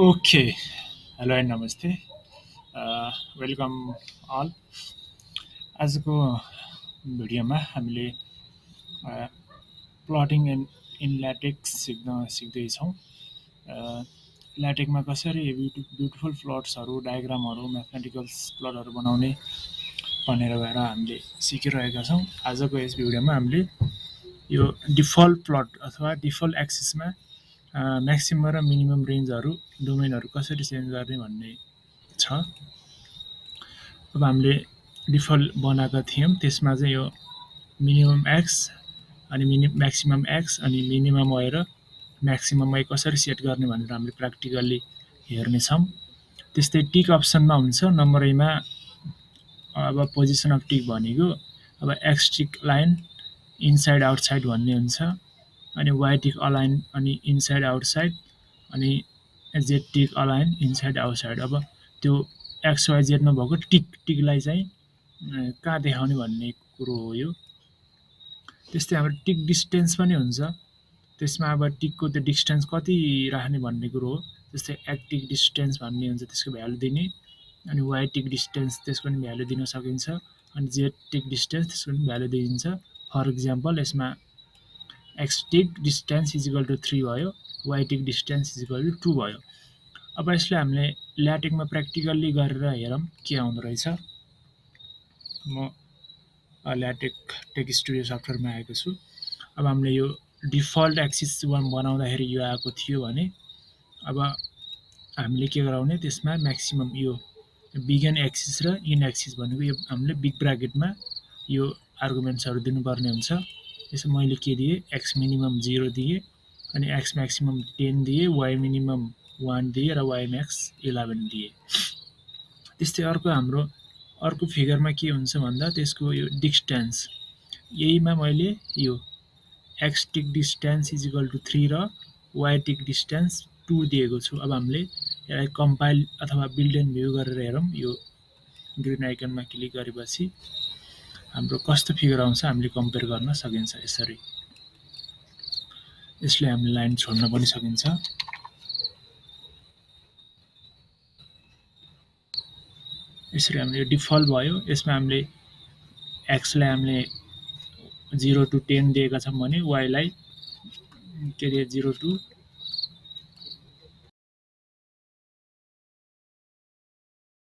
okay hello and नमस्ते welcome all आजको भिडियोमा हामीले प्लटिङ इन ल्याटेक्स सिक्दैछौँ ल्याटेकमा कसरी ब्युटिफुल प्लट्सहरू डायग्रामहरू म्याथमेटिकल्स प्लटहरू बनाउने भनेर गएर हामीले सिकिरहेका छौँ आजको यस भिडियोमा हामीले यो डिफल्ट प्लट अथवा डिफल्ट एक्सिसमा म्याक्सिमम र मिनिमम रेन्जहरू डोमेनहरू कसरी चेन्ज गर्ने भन्ने छ अब हामीले डिफल्ट बनाएका थियौँ त्यसमा चाहिँ यो मिनिमम एक्स अनि म्याक्सिमम एक्स अनि मिनिमम वाइ र म्याक्सिमम वाइ कसरी सेट गर्ने भनेर हामीले प्र्याक्टिकल्ली हेर्नेछौँ त्यस्तै टिक अप्सनमा हुन्छ नम्बर एमा अब पोजिसन अफ टिक भनेको अब एक्स टिक लाइन इनसाइड आउटसाइड भन्ने हुन्छ अनि वाइ टिक अलाइन अनि इनसाइड आउटसाइड अनि जेड टिक अलाइन इनसाइड आउटसाइड अब त्यो एक्स वाइ जेडमा भएको टिकलाई चाहिँ कहाँ देखाउने भन्ने कुरो हो यो त्यस्तै हाम्रो टिक डिस्टेन्स पनि हुन्छ त्यसमा अब टिकको त्यो डिस्टेन्स कति राख्ने भन्ने कुरो हो जस्तै एक्टिक डिस्टेन्स भन्ने हुन्छ त्यसको भ्यालु दिने अनि वाइ टिक डिस्टेन्स त्यसको पनि भ्यालु दिन सकिन्छ अनि जेड टिक डिस्टेन्स त्यसको पनि भ्यालु दिइन्छ फर इक्जाम्पल यसमा x tick distance is equal to 3 भयो y tick distance is equal to 2 भयो अब यसले हामीले ल्याटेकमा प्र्याक्टिकल्ली गरेर हेरौँ के आउँदो रहेछ म ल्याटेक टेक स्टुडियो सफ्टवेयरमा आएको छु अब हामीले यो डिफल्ट एक्सिस बनाउँदाखेरि यो आएको थियो भने अब हामीले के गराउने त्यसमा म्याक्सिमम यो बिगन एक्सिस र इन एक्सिस भनेको यो हामीले बिग ब्राकेटमा यो आर्गुमेन्ट्सहरू दिनुपर्ने हुन्छ त्यसो मैले के दिएँ एक्स मिनिमम 0 दिएँ अनि एक्स म्याक्सिमम 10 दिएँ वाइ मिनिमम 1 दिएँ र वाइ म्याक्स 11 दिएँ त्यस्तै अर्को फिगरमा के हुन्छ भन्दा त्यसको यो डिस्टेन्स यहीमा मैले यो x tick distance is equal to 3 र वाइ टिक डिस्टेन्स 2 दिएको छु अब हामीले यसलाई कम्पाइल अथवा बिल्ड एन्ड भ्यू गरेर हेरौँ यो ग्रिन आइकनमा क्लिक गरेपछि हाम्रो कस्तो फिगर आउँछ हामीले कम्पेयर गर्न सकिन्छ यसरी यसले हामीले लाइन छोड्न पनि सकिन्छ यसरी हामीले डिफल्ट भयो यसमा हामीले एक्सलाई हामीले 0 टु 10 दिएका छौँ भने वाइलाई के अरे 0 टु